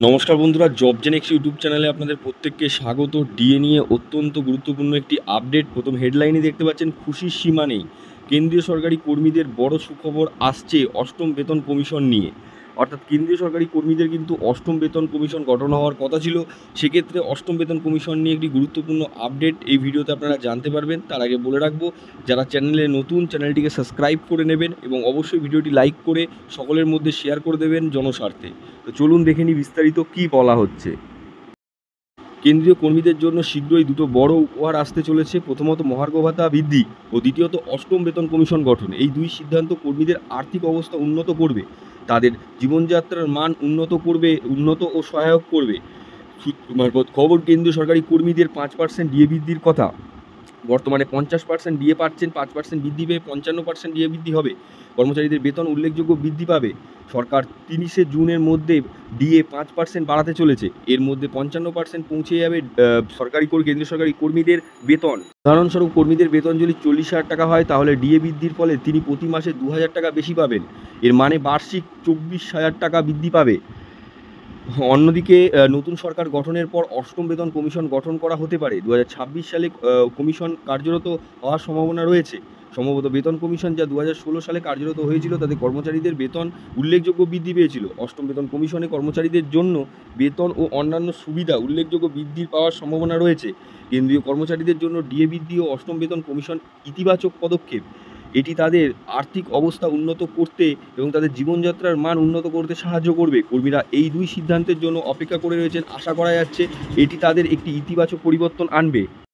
নমস্কার বন্ধুরা, job Genex YouTube চ্যানেলে আপনাদের প্রত্যেককে স্বাগত। ডিএ নিয়ে অত্যন্ত গুরুত্বপূর্ণ একটি আপডেট। প্রথম হেডলাইনে দেখতে পাচ্ছেন, খুশির সীমা নেই, কেন্দ্রীয় সরকারি কর্মীদের বড় সুখবর আসছে অষ্টম বেতন কমিশন নিয়ে। অর্থাৎ কেন্দ্রীয় সরকারি কর্মীদের কিন্তু অষ্টম বেতন কমিশন গঠন হওয়ার কথা ছিল। সেক্ষেত্রে অষ্টম বেতন কমিশন নিয়ে একটি গুরুত্বপূর্ণ আপডেট এই ভিডিওতে আপনারা জানতে পারবেন। তার আগে বলে রাখবো, যারা চ্যানেলে নতুন, চ্যানেলটিকে সাবস্ক্রাইব করে নেবেন এবং অবশ্যই ভিডিওটি লাইক করে সকলের মধ্যে শেয়ার করে দেবেন জনস্বার্থে। তো চলুন দেখে নিই বিস্তারিত কী বলা হচ্ছে। কেন্দ্রীয় কর্মীদের জন্য শীঘ্রই দুটো বড় উপহার আসতে চলেছে। প্রথমত মহার্ঘ ভাতা বৃদ্ধি ও দ্বিতীয়ত অষ্টম বেতন কমিশন গঠন। এই দুই সিদ্ধান্ত কর্মীদের আর্থিক অবস্থা উন্নত করবে, তাদের জীবনযাত্রার মান উন্নত ও সহায়ক করবে। সূত্র মারফত খবর, কেন্দ্রীয় সরকারি কর্মীদের 5% ডিএ বৃদ্ধির কথা। বর্তমানে 50% ডিএ পাচ্ছেন, 5% বৃদ্ধি পেয়ে 55% ডিএ বৃদ্ধি হবে। কর্মচারীদের বেতন উল্লেখযোগ্য বৃদ্ধি পাবে। সরকার 30শে জুনের মধ্যে ডিএ 5% বাড়াতে চলেছে। এর মধ্যে 55% পৌঁছে যাবে কেন্দ্রীয় সরকারি কর্মীদের বেতন। উদাহরণস্বরূপ, কর্মীদের বেতন যদি 40,000 টাকা হয়, তাহলে ডিএ বৃদ্ধির ফলে তিনি প্রতি মাসে 2,000 টাকা বেশি পাবেন। এর মানে বার্ষিক 24,000 টাকা বৃদ্ধি পাবে। অন্যদিকে নতুন সরকার গঠনের পর অষ্টম বেতন কমিশন গঠন করা হতে পারে। 2026 সালে কমিশন কার্যরত হওয়ার সম্ভাবনা রয়েছে। সম্ভবত বেতন কমিশন যা 2016 সালে কার্যরত হয়েছিল, তাতে কর্মচারীদের বেতন উল্লেখযোগ্য বৃদ্ধি পেয়েছিল। অষ্টম বেতন কমিশনে কর্মচারীদের জন্য বেতন ও অন্যান্য সুবিধা উল্লেখযোগ্য বৃদ্ধি পাওয়ার সম্ভাবনা রয়েছে। কেন্দ্রীয় কর্মচারীদের জন্য ডিএ বৃদ্ধি ও অষ্টম বেতন কমিশন ইতিবাচক পদক্ষেপ। এটি তাদের আর্থিক অবস্থা উন্নত করতে এবং তাদের জীবনযাত্রার মান উন্নত করতে সাহায্য করবে। কর্মীরা এই দুই সিদ্ধান্তের জন্য অপেক্ষা করে রয়েছেন। আশা করা যাচ্ছে এটি তাদের একটি ইতিবাচক পরিবর্তন আনবে।